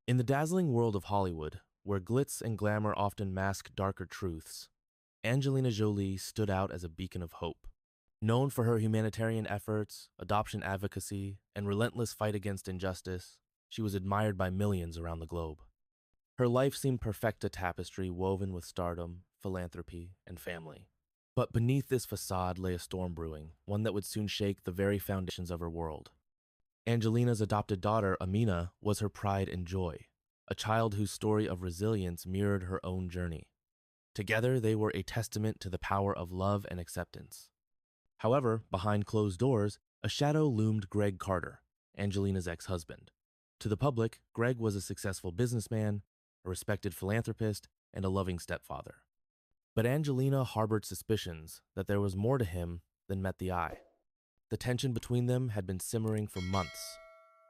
In the dazzling world of Hollywood, where glitz and glamour often mask darker truths, Angelina Jolie stood out as a beacon of hope. Known for her humanitarian efforts, adoption advocacy, and relentless fight against injustice, she was admired by millions around the globe. Her life seemed perfect, a tapestry woven with stardom, philanthropy, and family. But beneath this facade lay a storm brewing, one that would soon shake the very foundations of her world. Angelina's adopted daughter, Amina, was her pride and joy, a child whose story of resilience mirrored her own journey. Together, they were a testament to the power of love and acceptance. However, behind closed doors, a shadow loomed: Greg Carter, Angelina's ex-husband. To the public, Greg was a successful businessman, a respected philanthropist, and a loving stepfather. But Angelina harbored suspicions that there was more to him than met the eye. The tension between them had been simmering for months,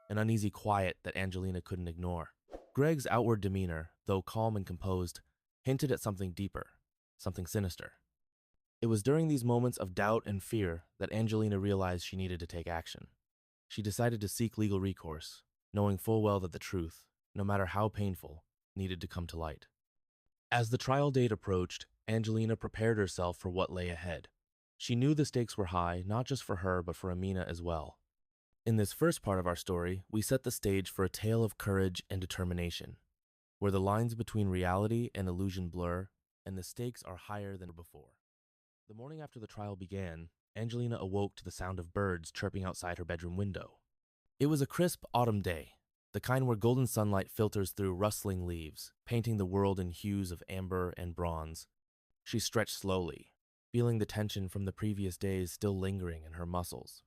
an uneasy quiet that Angelina couldn't ignore. Greg's outward demeanor, though calm and composed, hinted at something deeper, something sinister. It was during these moments of doubt and fear that Angelina realized she needed to take action. She decided to seek legal recourse, knowing full well that the truth, no matter how painful, needed to come to light. As the trial date approached, Angelina prepared herself for what lay ahead. She knew the stakes were high, not just for her, but for Amina as well. In this first part of our story, we set the stage for a tale of courage and determination, where the lines between reality and illusion blur, and the stakes are higher than before. The morning after the trial began, Angelina awoke to the sound of birds chirping outside her bedroom window. It was a crisp autumn day, the kind where golden sunlight filters through rustling leaves, painting the world in hues of amber and bronze. She stretched slowly, feeling the tension from the previous days still lingering in her muscles.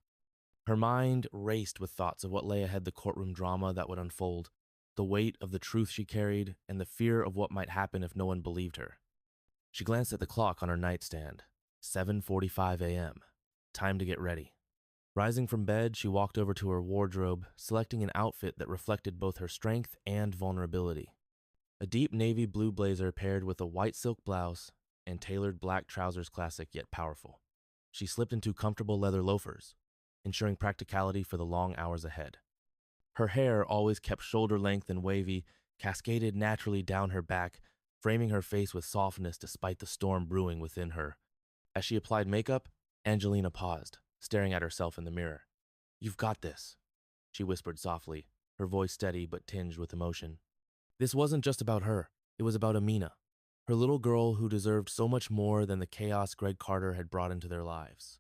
Her mind raced with thoughts of what lay ahead: the courtroom drama that would unfold, the weight of the truth she carried, and the fear of what might happen if no one believed her. She glanced at the clock on her nightstand. 7:45 a.m. Time to get ready. Rising from bed, she walked over to her wardrobe, selecting an outfit that reflected both her strength and vulnerability. A deep navy blue blazer paired with a white silk blouse and tailored black trousers, classic yet powerful. She slipped into comfortable leather loafers, ensuring practicality for the long hours ahead. Her hair, always kept shoulder length and wavy, cascaded naturally down her back, framing her face with softness despite the storm brewing within her. As she applied makeup, Angelina paused, staring at herself in the mirror. "You've got this," she whispered softly, her voice steady but tinged with emotion. This wasn't just about her. It was about Amina, her little girl who deserved so much more than the chaos Greg Carter had brought into their lives.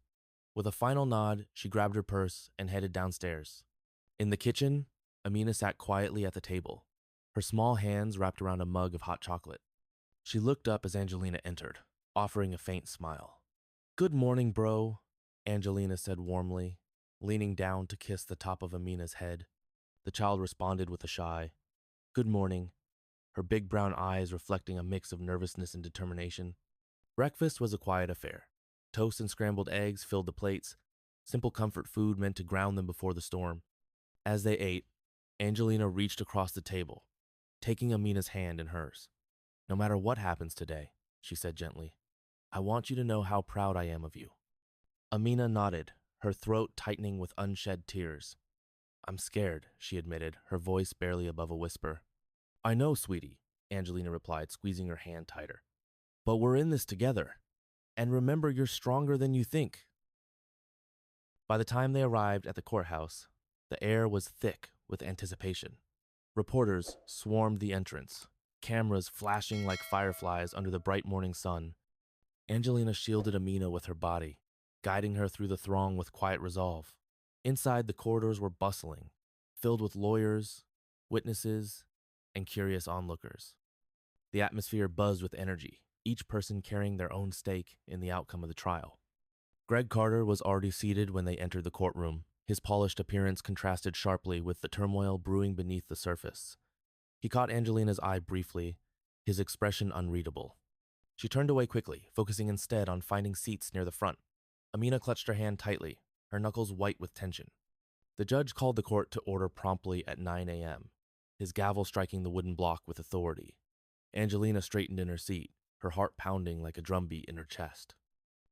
With a final nod, she grabbed her purse and headed downstairs. In the kitchen, Amina sat quietly at the table, her small hands wrapped around a mug of hot chocolate. She looked up as Angelina entered, offering a faint smile. "Good morning, bro," Angelina said warmly, leaning down to kiss the top of Amina's head. The child responded with a shy, "Good morning," her big brown eyes reflecting a mix of nervousness and determination. Breakfast was a quiet affair. Toast and scrambled eggs filled the plates, simple comfort food meant to ground them before the storm. As they ate, Angelina reached across the table, taking Amina's hand in hers. "No matter what happens today," she said gently, "I want you to know how proud I am of you." Amina nodded, her throat tightening with unshed tears. "I'm scared," she admitted, her voice barely above a whisper. "I know, sweetie," Angelina replied, squeezing her hand tighter. "But we're in this together. And remember, you're stronger than you think." By the time they arrived at the courthouse, the air was thick with anticipation. Reporters swarmed the entrance, cameras flashing like fireflies under the bright morning sun. Angelina shielded Amina with her body, guiding her through the throng with quiet resolve. Inside, the corridors were bustling, filled with lawyers, witnesses, and curious onlookers. The atmosphere buzzed with energy, each person carrying their own stake in the outcome of the trial. Greg Carter was already seated when they entered the courtroom. His polished appearance contrasted sharply with the turmoil brewing beneath the surface. He caught Angelina's eye briefly, his expression unreadable. She turned away quickly, focusing instead on finding seats near the front. Amina clutched her hand tightly, her knuckles white with tension. The judge called the court to order promptly at 9 a.m., his gavel striking the wooden block with authority. Angelina straightened in her seat, her heart pounding like a drumbeat in her chest.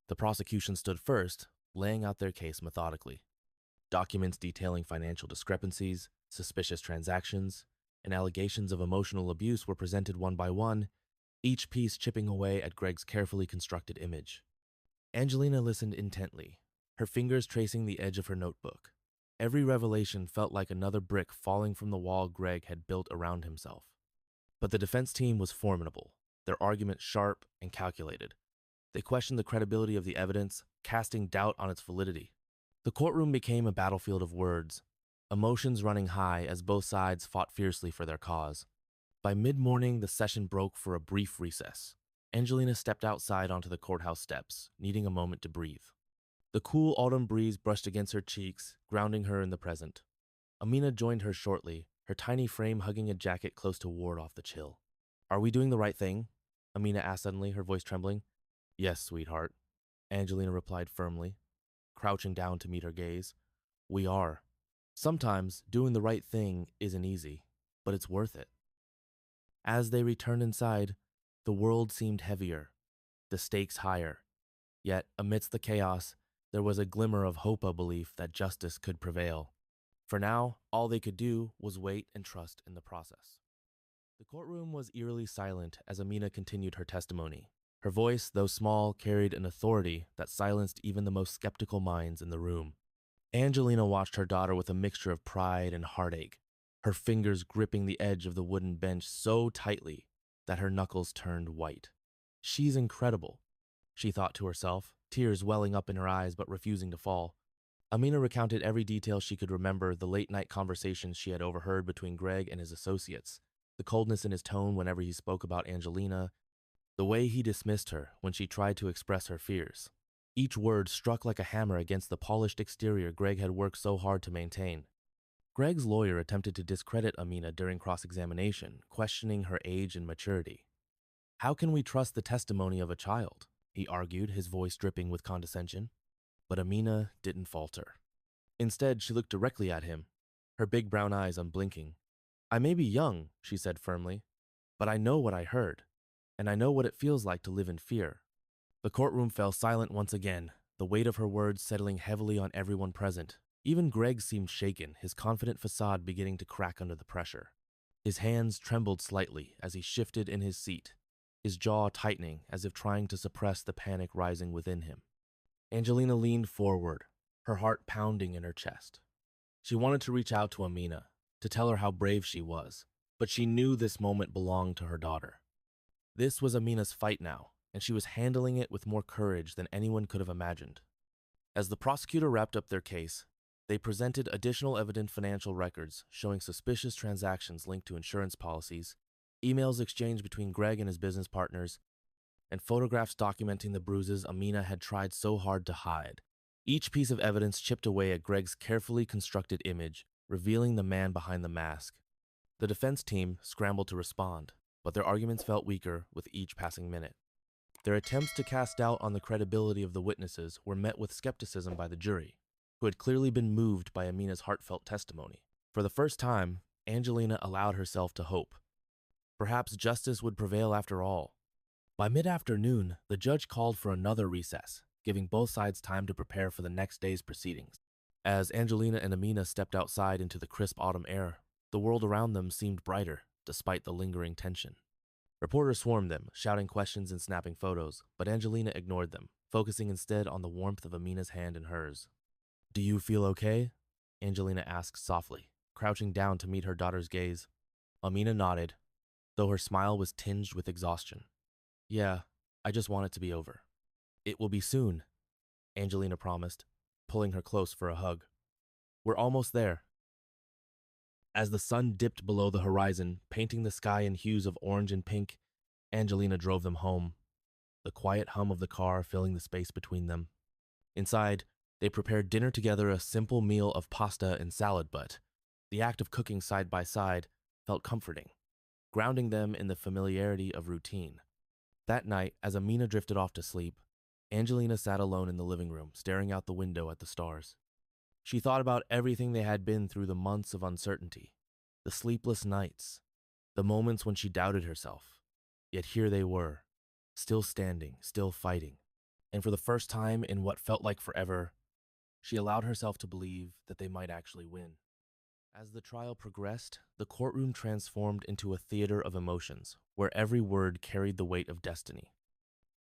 The prosecution stood first, laying out their case methodically. Documents detailing financial discrepancies, suspicious transactions, and allegations of emotional abuse were presented one by one, each piece chipping away at Greg's carefully constructed image. Angelina listened intently, her fingers tracing the edge of her notebook. Every revelation felt like another brick falling from the wall Greg had built around himself. But the defense team was formidable, their arguments sharp and calculated. They questioned the credibility of the evidence, casting doubt on its validity. The courtroom became a battlefield of words, emotions running high as both sides fought fiercely for their cause. By mid-morning, the session broke for a brief recess. Angelina stepped outside onto the courthouse steps, needing a moment to breathe. The cool autumn breeze brushed against her cheeks, grounding her in the present. Amina joined her shortly, her tiny frame hugging a jacket close to ward off the chill. "Are we doing the right thing?" Amina asked suddenly, her voice trembling. "Yes, sweetheart," Angelina replied firmly, crouching down to meet her gaze. "We are. Sometimes doing the right thing isn't easy, but it's worth it." As they returned inside, the world seemed heavier, the stakes higher. Yet, amidst the chaos, there was a glimmer of hope, a belief that justice could prevail. For now, all they could do was wait and trust in the process. The courtroom was eerily silent as Amina continued her testimony. Her voice, though small, carried an authority that silenced even the most skeptical minds in the room. Angelina watched her daughter with a mixture of pride and heartache, her fingers gripping the edge of the wooden bench so tightly that her knuckles turned white. "She's incredible," she thought to herself, tears welling up in her eyes but refusing to fall. Amina recounted every detail she could remember, the late-night conversations she had overheard between Greg and his associates, the coldness in his tone whenever he spoke about Angelina, the way he dismissed her when she tried to express her fears. Each word struck like a hammer against the polished exterior Greg had worked so hard to maintain. Greg's lawyer attempted to discredit Amina during cross-examination, questioning her age and maturity. "How can we trust the testimony of a child?" he argued, his voice dripping with condescension. But Amina didn't falter. Instead, she looked directly at him, her big brown eyes unblinking. "I may be young," she said firmly, "but I know what I heard, and I know what it feels like to live in fear." The courtroom fell silent once again, the weight of her words settling heavily on everyone present. Even Greg seemed shaken, his confident facade beginning to crack under the pressure. His hands trembled slightly as he shifted in his seat, his jaw tightening as if trying to suppress the panic rising within him. Angelina leaned forward, her heart pounding in her chest. She wanted to reach out to Amina, to tell her how brave she was, but she knew this moment belonged to her daughter. This was Amina's fight now, and she was handling it with more courage than anyone could have imagined. As the prosecutor wrapped up their case, they presented additional evident financial records showing suspicious transactions linked to insurance policies, emails exchanged between Greg and his business partners, and photographs documenting the bruises Amina had tried so hard to hide. Each piece of evidence chipped away at Greg's carefully constructed image, revealing the man behind the mask. The defense team scrambled to respond, but their arguments felt weaker with each passing minute. Their attempts to cast doubt on the credibility of the witnesses were met with skepticism by the jury, who had clearly been moved by Amina's heartfelt testimony. For the first time, Angelina allowed herself to hope. Perhaps justice would prevail after all. By mid-afternoon, the judge called for another recess, giving both sides time to prepare for the next day's proceedings. As Angelina and Amina stepped outside into the crisp autumn air, the world around them seemed brighter, despite the lingering tension. Reporters swarmed them, shouting questions and snapping photos, but Angelina ignored them, focusing instead on the warmth of Amina's hand in hers. "Do you feel okay?" Angelina asked softly, crouching down to meet her daughter's gaze. Amina nodded, though her smile was tinged with exhaustion. "Yeah, I just want it to be over." "It will be soon," Angelina promised, pulling her close for a hug. "We're almost there." As the sun dipped below the horizon, painting the sky in hues of orange and pink, Angelina drove them home, the quiet hum of the car filling the space between them. Inside, they prepared dinner together, a simple meal of pasta and salad, but the act of cooking side by side felt comforting, grounding them in the familiarity of routine. That night, as Amina drifted off to sleep, Angelina sat alone in the living room, staring out the window at the stars. She thought about everything they had been through, the months of uncertainty, the sleepless nights, the moments when she doubted herself. Yet here they were, still standing, still fighting. And for the first time in what felt like forever, she allowed herself to believe that they might actually win. As the trial progressed, the courtroom transformed into a theater of emotions, where every word carried the weight of destiny.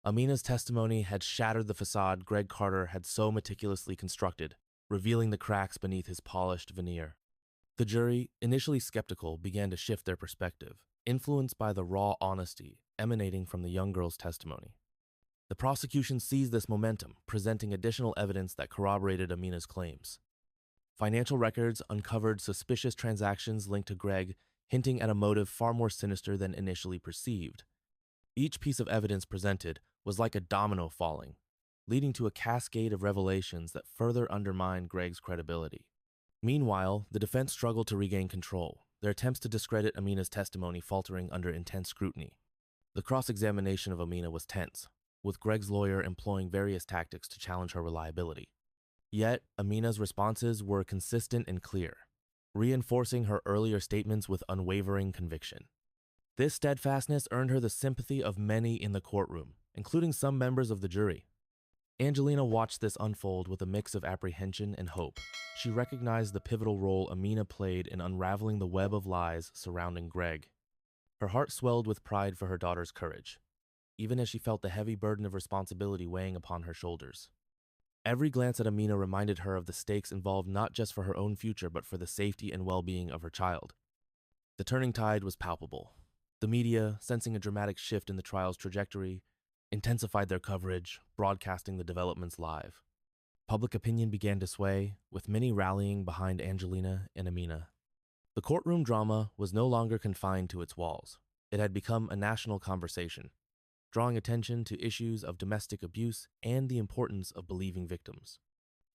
Amina's testimony had shattered the facade Greg Carter had so meticulously constructed, revealing the cracks beneath his polished veneer. The jury, initially skeptical, began to shift their perspective, influenced by the raw honesty emanating from the young girl's testimony. The prosecution seized this momentum, presenting additional evidence that corroborated Amina's claims. Financial records uncovered suspicious transactions linked to Greg, hinting at a motive far more sinister than initially perceived. Each piece of evidence presented was like a domino falling, leading to a cascade of revelations that further undermined Greg's credibility. Meanwhile, the defense struggled to regain control, their attempts to discredit Amina's testimony faltering under intense scrutiny. The cross-examination of Amina was tense, with Greg's lawyer employing various tactics to challenge her reliability. Yet, Amina's responses were consistent and clear, reinforcing her earlier statements with unwavering conviction. This steadfastness earned her the sympathy of many in the courtroom, including some members of the jury. Angelina watched this unfold with a mix of apprehension and hope. She recognized the pivotal role Amina played in unraveling the web of lies surrounding Greg. Her heart swelled with pride for her daughter's courage, even as she felt the heavy burden of responsibility weighing upon her shoulders. Every glance at Amina reminded her of the stakes involved not just for her own future but for the safety and well-being of her child. The turning tide was palpable. The media, sensing a dramatic shift in the trial's trajectory, intensified their coverage, broadcasting the developments live. Public opinion began to sway, with many rallying behind Angelina and Amina. The courtroom drama was no longer confined to its walls. It had become a national conversation, drawing attention to issues of domestic abuse and the importance of believing victims.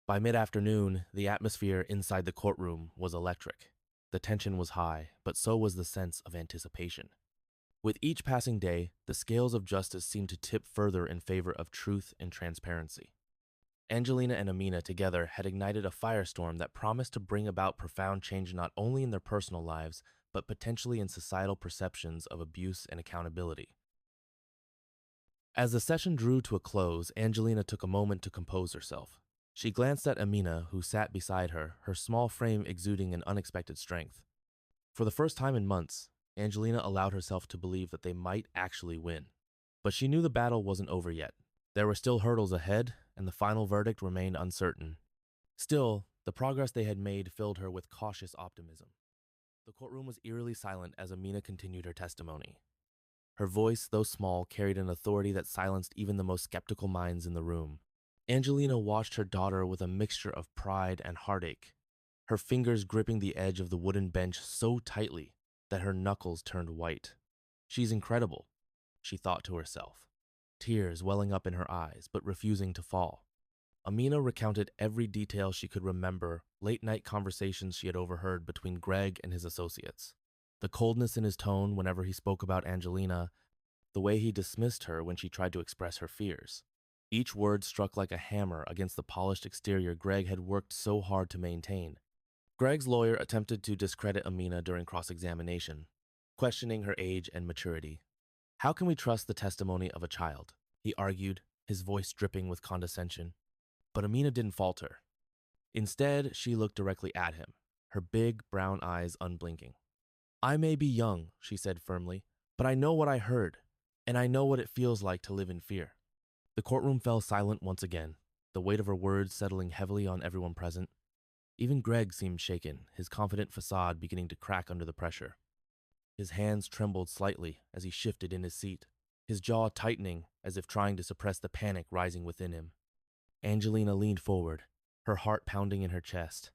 By mid-afternoon, the atmosphere inside the courtroom was electric. The tension was high, but so was the sense of anticipation. With each passing day, the scales of justice seemed to tip further in favor of truth and transparency. Angelina and Amina together had ignited a firestorm that promised to bring about profound change not only in their personal lives, but potentially in societal perceptions of abuse and accountability. As the session drew to a close, Angelina took a moment to compose herself. She glanced at Amina, who sat beside her, her small frame exuding an unexpected strength. For the first time in months, Angelina allowed herself to believe that they might actually win. But she knew the battle wasn't over yet. There were still hurdles ahead, and the final verdict remained uncertain. Still, the progress they had made filled her with cautious optimism. The courtroom was eerily silent as Amina continued her testimony. Her voice, though small, carried an authority that silenced even the most skeptical minds in the room. Angelina watched her daughter with a mixture of pride and heartache, her fingers gripping the edge of the wooden bench so tightly that her knuckles turned white. "She's incredible," she thought to herself, tears welling up in her eyes but refusing to fall. Amina recounted every detail she could remember, late-night conversations she had overheard between Greg and his associates. The coldness in his tone whenever he spoke about Angelina, the way he dismissed her when she tried to express her fears. Each word struck like a hammer against the polished exterior Greg had worked so hard to maintain. Greg's lawyer attempted to discredit Amina during cross-examination, questioning her age and maturity. "How can we trust the testimony of a child?" he argued, his voice dripping with condescension. But Amina didn't falter. Instead, she looked directly at him, her big brown eyes unblinking. "I may be young," she said firmly, "but I know what I heard, and I know what it feels like to live in fear." The courtroom fell silent once again, the weight of her words settling heavily on everyone present. Even Greg seemed shaken, his confident facade beginning to crack under the pressure. His hands trembled slightly as he shifted in his seat, his jaw tightening as if trying to suppress the panic rising within him. Angelina leaned forward, her heart pounding in her chest.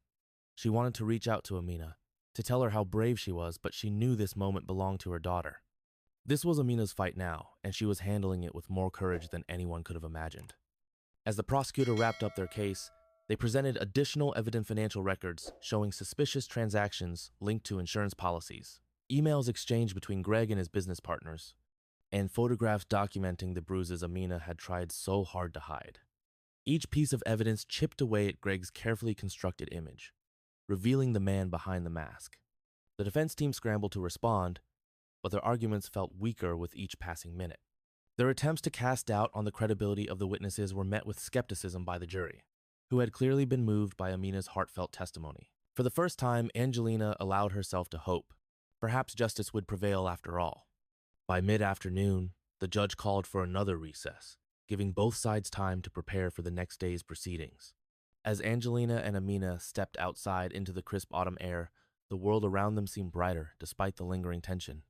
She wanted to reach out to Amina, to tell her how brave she was, but she knew this moment belonged to her daughter. This was Amina's fight now, and she was handling it with more courage than anyone could have imagined. As the prosecutor wrapped up their case, they presented additional evident financial records showing suspicious transactions linked to insurance policies, emails exchanged between Greg and his business partners, and photographs documenting the bruises Amina had tried so hard to hide. Each piece of evidence chipped away at Greg's carefully constructed image, revealing the man behind the mask. The defense team scrambled to respond, but their arguments felt weaker with each passing minute. Their attempts to cast doubt on the credibility of the witnesses were met with skepticism by the jury, who had clearly been moved by Amina's heartfelt testimony. For the first time, Angelina allowed herself to hope. Perhaps justice would prevail after all. By mid-afternoon, the judge called for another recess, giving both sides time to prepare for the next day's proceedings. As Angelina and Amina stepped outside into the crisp autumn air, the world around them seemed brighter despite the lingering tension.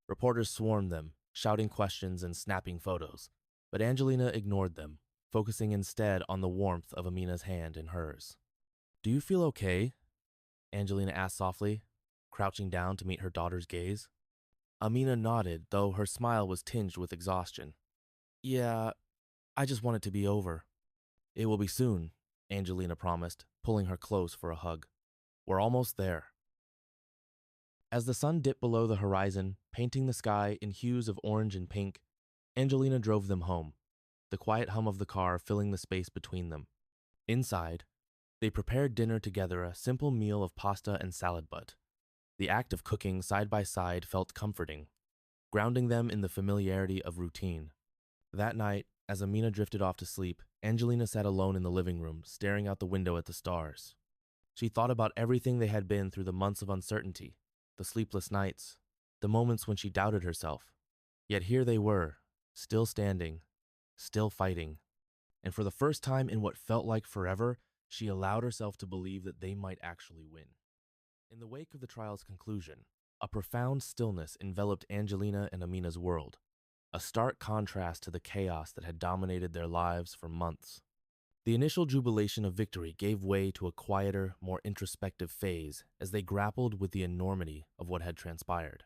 Reporters swarmed them, shouting questions and snapping photos, but Angelina ignored them, focusing instead on the warmth of Amina's hand in hers. "Do you feel okay?" Angelina asked softly, crouching down to meet her daughter's gaze. Amina nodded, though her smile was tinged with exhaustion. "Yeah, I just want it to be over." "It will be soon," Angelina promised, pulling her close for a hug. "We're almost there." As the sun dipped below the horizon, painting the sky in hues of orange and pink, Angelina drove them home, the quiet hum of the car filling the space between them. Inside, they prepared dinner together, a simple meal of pasta and salad butt. The act of cooking side by side felt comforting, grounding them in the familiarity of routine. That night, as Amina drifted off to sleep, Angelina sat alone in the living room, staring out the window at the stars. She thought about everything they had been through, the months of uncertainty, the sleepless nights, the moments when she doubted herself. Yet here they were, still standing, still fighting. And for the first time in what felt like forever, she allowed herself to believe that they might actually win. In the wake of the trial's conclusion, a profound stillness enveloped Angelina and Amina's world, a stark contrast to the chaos that had dominated their lives for months. The initial jubilation of victory gave way to a quieter, more introspective phase as they grappled with the enormity of what had transpired.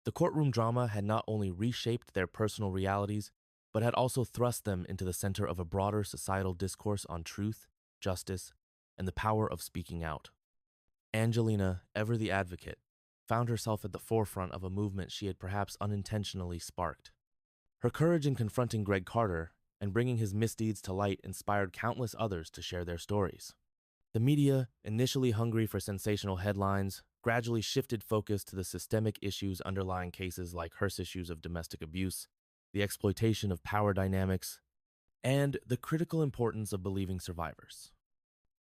The courtroom drama had not only reshaped their personal realities, but had also thrust them into the center of a broader societal discourse on truth, justice, and the power of speaking out. Angelina, ever the advocate, found herself at the forefront of a movement she had perhaps unintentionally sparked. Her courage in confronting Greg Carter and bringing his misdeeds to light inspired countless others to share their stories. The media, initially hungry for sensational headlines, gradually shifted focus to the systemic issues underlying cases like Hearst's issues of domestic abuse, the exploitation of power dynamics, and the critical importance of believing survivors.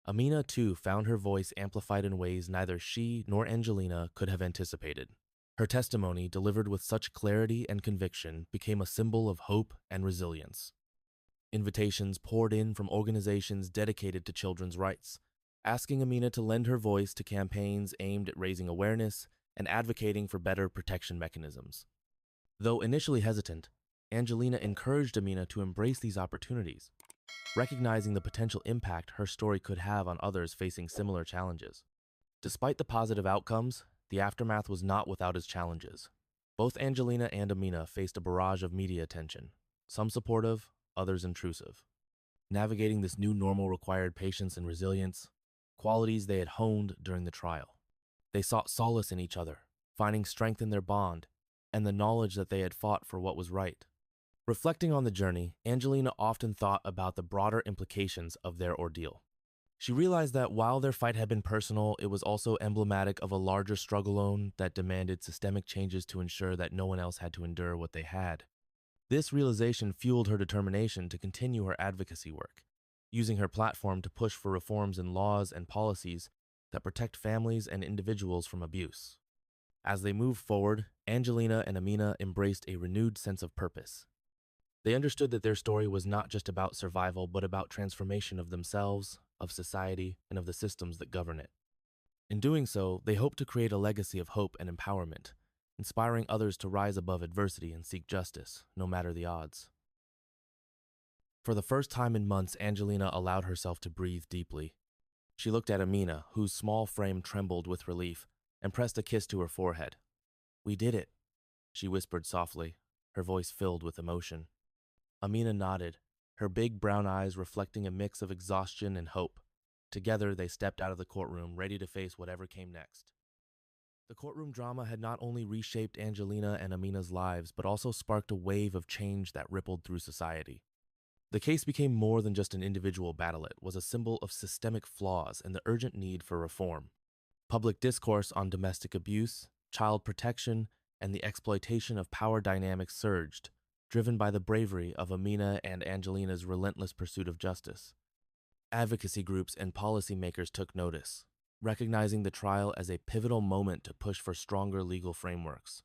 Amina, too, found her voice amplified in ways neither she nor Angelina could have anticipated. Her testimony, delivered with such clarity and conviction, became a symbol of hope and resilience. Invitations poured in from organizations dedicated to children's rights, asking Amina to lend her voice to campaigns aimed at raising awareness and advocating for better protection mechanisms. Though initially hesitant, Angelina encouraged Amina to embrace these opportunities, recognizing the potential impact her story could have on others facing similar challenges. Despite the positive outcomes, the aftermath was not without its challenges. Both Angelina and Amina faced a barrage of media attention, some supportive, others intrusive. Navigating this new normal required patience and resilience, qualities they had honed during the trial. They sought solace in each other, finding strength in their bond, and the knowledge that they had fought for what was right. Reflecting on the journey, Angelina often thought about the broader implications of their ordeal. She realized that while their fight had been personal, it was also emblematic of a larger struggle that demanded systemic changes to ensure that no one else had to endure what they had. This realization fueled her determination to continue her advocacy work, using her platform to push for reforms in laws and policies that protect families and individuals from abuse. As they moved forward, Angelina and Amina embraced a renewed sense of purpose. They understood that their story was not just about survival, but about transformation of themselves, of society, and of the systems that govern it. In doing so, they hoped to create a legacy of hope and empowerment, inspiring others to rise above adversity and seek justice, no matter the odds. For the first time in months, Angelina allowed herself to breathe deeply. She looked at Amina, whose small frame trembled with relief, and pressed a kiss to her forehead. "We did it," she whispered softly, her voice filled with emotion. Amina nodded, her big brown eyes reflecting a mix of exhaustion and hope. Together, they stepped out of the courtroom, ready to face whatever came next. The courtroom drama had not only reshaped Angelina and Amina's lives, but also sparked a wave of change that rippled through society. The case became more than just an individual battle. It was a symbol of systemic flaws and the urgent need for reform. Public discourse on domestic abuse, child protection, and the exploitation of power dynamics surged, driven by the bravery of Amina and Angelina's relentless pursuit of justice. Advocacy groups and policymakers took notice, recognizing the trial as a pivotal moment to push for stronger legal frameworks.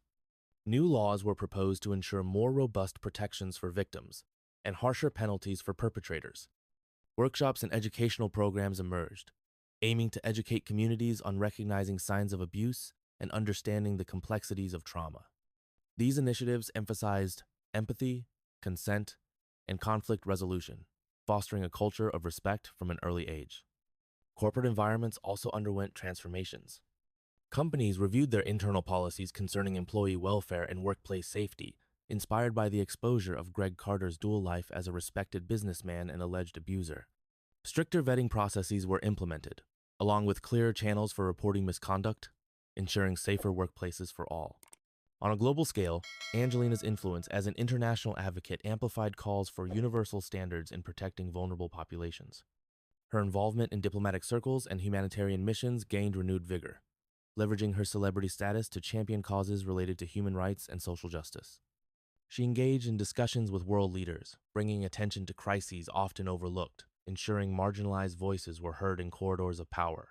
New laws were proposed to ensure more robust protections for victims and harsher penalties for perpetrators. Workshops and educational programs emerged, aiming to educate communities on recognizing signs of abuse and understanding the complexities of trauma. These initiatives emphasized empathy, consent, and conflict resolution, fostering a culture of respect from an early age. Corporate environments also underwent transformations. Companies reviewed their internal policies concerning employee welfare and workplace safety, inspired by the exposure of Greg Carter's dual life as a respected businessman and alleged abuser. Stricter vetting processes were implemented, along with clearer channels for reporting misconduct, ensuring safer workplaces for all. On a global scale, Angelina's influence as an international advocate amplified calls for universal standards in protecting vulnerable populations. Her involvement in diplomatic circles and humanitarian missions gained renewed vigor, leveraging her celebrity status to champion causes related to human rights and social justice. She engaged in discussions with world leaders, bringing attention to crises often overlooked, ensuring marginalized voices were heard in corridors of power.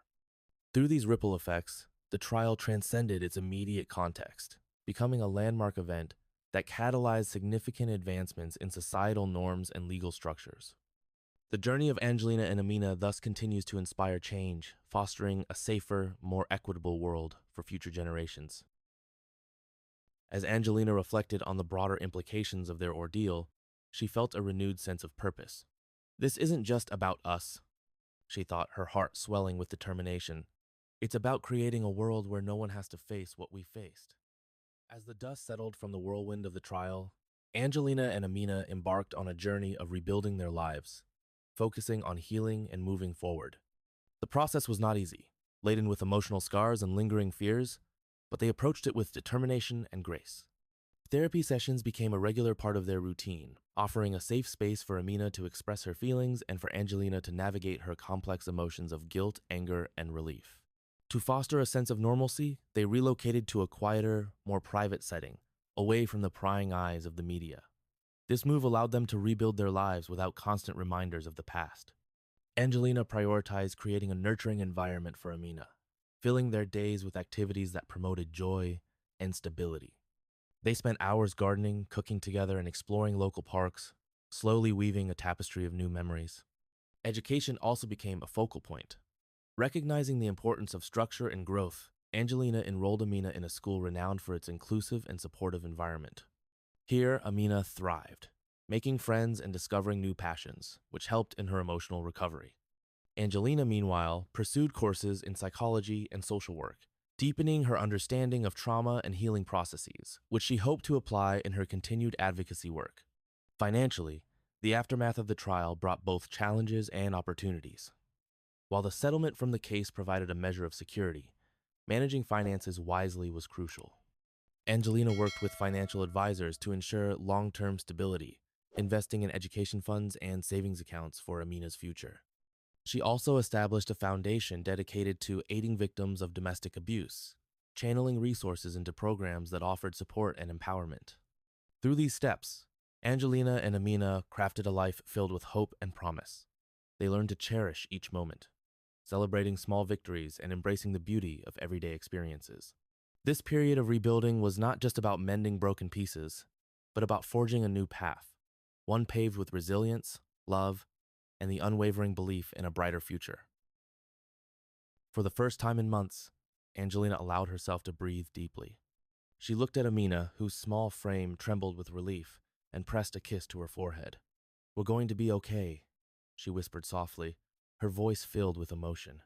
Through these ripple effects, the trial transcended its immediate context, becoming a landmark event that catalyzed significant advancements in societal norms and legal structures. The journey of Angelina and Amina thus continues to inspire change, fostering a safer, more equitable world for future generations. As Angelina reflected on the broader implications of their ordeal, she felt a renewed sense of purpose. "This isn't just about us," she thought, her heart swelling with determination. "It's about creating a world where no one has to face what we faced." As the dust settled from the whirlwind of the trial, Angelina and Amina embarked on a journey of rebuilding their lives, focusing on healing and moving forward. The process was not easy, laden with emotional scars and lingering fears, but they approached it with determination and grace. Therapy sessions became a regular part of their routine, offering a safe space for Amina to express her feelings and for Angelina to navigate her complex emotions of guilt, anger, and relief. To foster a sense of normalcy, they relocated to a quieter, more private setting, away from the prying eyes of the media. This move allowed them to rebuild their lives without constant reminders of the past. Angelina prioritized creating a nurturing environment for Amina, filling their days with activities that promoted joy and stability. They spent hours gardening, cooking together, and exploring local parks, slowly weaving a tapestry of new memories. Education also became a focal point. Recognizing the importance of structure and growth, Angelina enrolled Amina in a school renowned for its inclusive and supportive environment. Here, Amina thrived, making friends and discovering new passions, which helped in her emotional recovery. Angelina, meanwhile, pursued courses in psychology and social work, deepening her understanding of trauma and healing processes, which she hoped to apply in her continued advocacy work. Financially, the aftermath of the trial brought both challenges and opportunities. While the settlement from the case provided a measure of security, managing finances wisely was crucial. Angelina worked with financial advisors to ensure long-term stability, investing in education funds and savings accounts for Amina's future. She also established a foundation dedicated to aiding victims of domestic abuse, channeling resources into programs that offered support and empowerment. Through these steps, Angelina and Amina crafted a life filled with hope and promise. They learned to cherish each moment, celebrating small victories and embracing the beauty of everyday experiences. This period of rebuilding was not just about mending broken pieces, but about forging a new path, one paved with resilience, love, and the unwavering belief in a brighter future. For the first time in months, Angelina allowed herself to breathe deeply. She looked at Amina, whose small frame trembled with relief, and pressed a kiss to her forehead. "We're going to be okay," she whispered softly, her voice filled with emotion.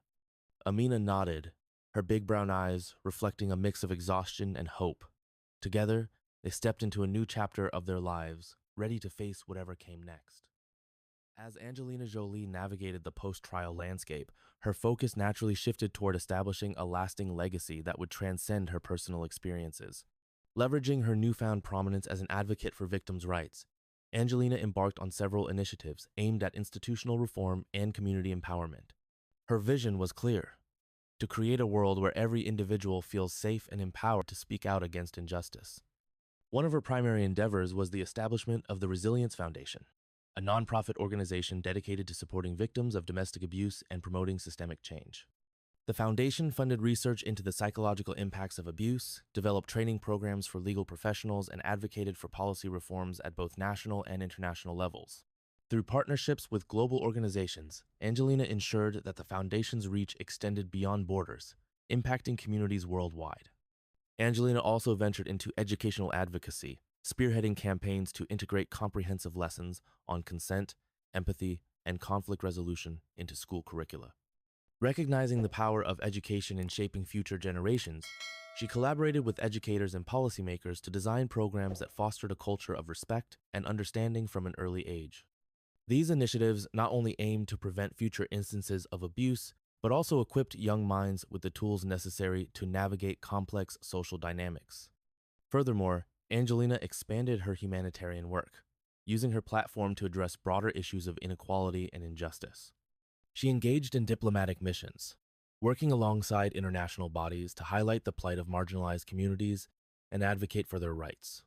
Amina nodded, her big brown eyes reflecting a mix of exhaustion and hope. Together, they stepped into a new chapter of their lives, ready to face whatever came next. As Angelina Jolie navigated the post-trial landscape, her focus naturally shifted toward establishing a lasting legacy that would transcend her personal experiences. Leveraging her newfound prominence as an advocate for victims' rights, Angelina embarked on several initiatives aimed at institutional reform and community empowerment. Her vision was clear: to create a world where every individual feels safe and empowered to speak out against injustice. One of her primary endeavors was the establishment of the Resilience Foundation, a nonprofit organization dedicated to supporting victims of domestic abuse and promoting systemic change. The foundation funded research into the psychological impacts of abuse, developed training programs for legal professionals, and advocated for policy reforms at both national and international levels. Through partnerships with global organizations, Angelina ensured that the foundation's reach extended beyond borders, impacting communities worldwide. Angelina also ventured into educational advocacy, spearheading campaigns to integrate comprehensive lessons on consent, empathy, and conflict resolution into school curricula. Recognizing the power of education in shaping future generations, she collaborated with educators and policymakers to design programs that fostered a culture of respect and understanding from an early age. These initiatives not only aimed to prevent future instances of abuse, but also equipped young minds with the tools necessary to navigate complex social dynamics. Furthermore, Angelina expanded her humanitarian work, using her platform to address broader issues of inequality and injustice. She engaged in diplomatic missions, working alongside international bodies to highlight the plight of marginalized communities and advocate for their rights.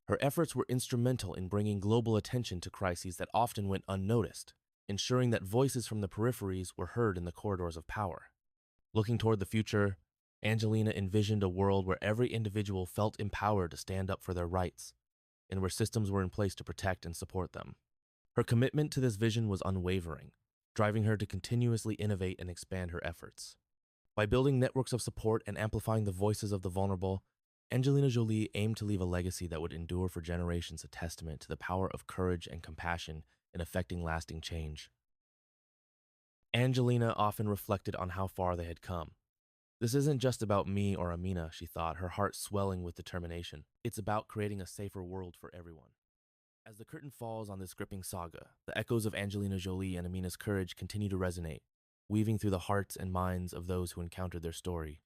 Her efforts were instrumental in bringing global attention to crises that often went unnoticed, ensuring that voices from the peripheries were heard in the corridors of power. Looking toward the future, Angelina envisioned a world where every individual felt empowered to stand up for their rights, and where systems were in place to protect and support them. Her commitment to this vision was unwavering, driving her to continuously innovate and expand her efforts. By building networks of support and amplifying the voices of the vulnerable, Angelina Jolie aimed to leave a legacy that would endure for generations, a testament to the power of courage and compassion in effecting lasting change. Angelina often reflected on how far they had come. This isn't just about me or Amina, she thought, her heart swelling with determination. It's about creating a safer world for everyone. As the curtain falls on this gripping saga, the echoes of Angelina Jolie and Amina's courage continue to resonate, weaving through the hearts and minds of those who encountered their story.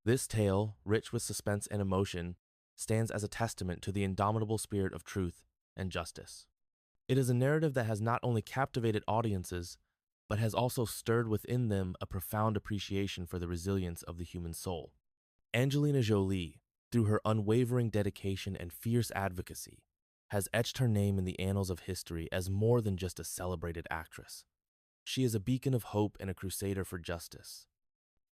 This tale, rich with suspense and emotion, stands as a testament to the indomitable spirit of truth and justice. It is a narrative that has not only captivated audiences, but has also stirred within them a profound appreciation for the resilience of the human soul. Angelina Jolie, through her unwavering dedication and fierce advocacy, has etched her name in the annals of history as more than just a celebrated actress. She is a beacon of hope and a crusader for justice.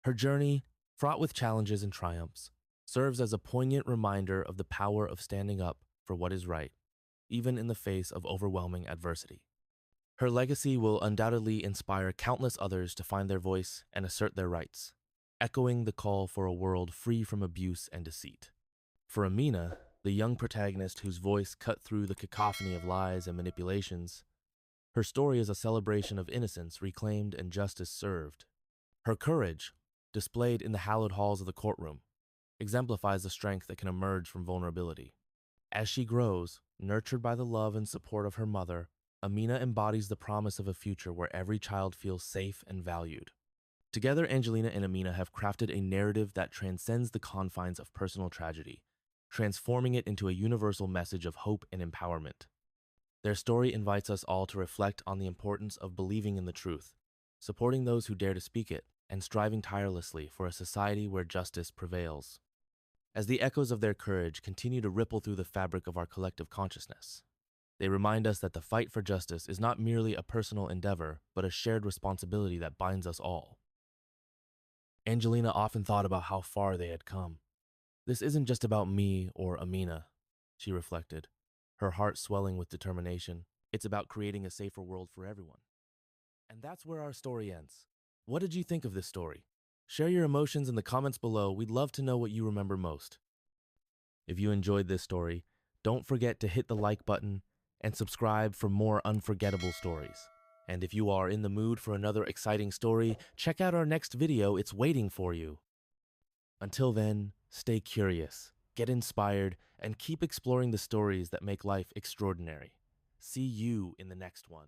Her journey, fraught with challenges and triumphs, serves as a poignant reminder of the power of standing up for what is right, even in the face of overwhelming adversity. Her legacy will undoubtedly inspire countless others to find their voice and assert their rights, echoing the call for a world free from abuse and deceit. For Amina, the young protagonist whose voice cut through the cacophony of lies and manipulations, her story is a celebration of innocence reclaimed and justice served. Her courage, displayed in the hallowed halls of the courtroom, exemplifies the strength that can emerge from vulnerability. As she grows, nurtured by the love and support of her mother, Amina embodies the promise of a future where every child feels safe and valued. Together, Angelina and Amina have crafted a narrative that transcends the confines of personal tragedy, transforming it into a universal message of hope and empowerment. Their story invites us all to reflect on the importance of believing in the truth, supporting those who dare to speak it, and striving tirelessly for a society where justice prevails. As the echoes of their courage continue to ripple through the fabric of our collective consciousness, they remind us that the fight for justice is not merely a personal endeavor, but a shared responsibility that binds us all. Angelina often thought about how far they had come. This isn't just about me or Amina, she reflected, her heart swelling with determination. It's about creating a safer world for everyone. And that's where our story ends. What did you think of this story? Share your emotions in the comments below. We'd love to know what you remember most. If you enjoyed this story, don't forget to hit the like button and subscribe for more unforgettable stories. And if you are in the mood for another exciting story, check out our next video. It's waiting for you. Until then, stay curious, get inspired, and keep exploring the stories that make life extraordinary. See you in the next one.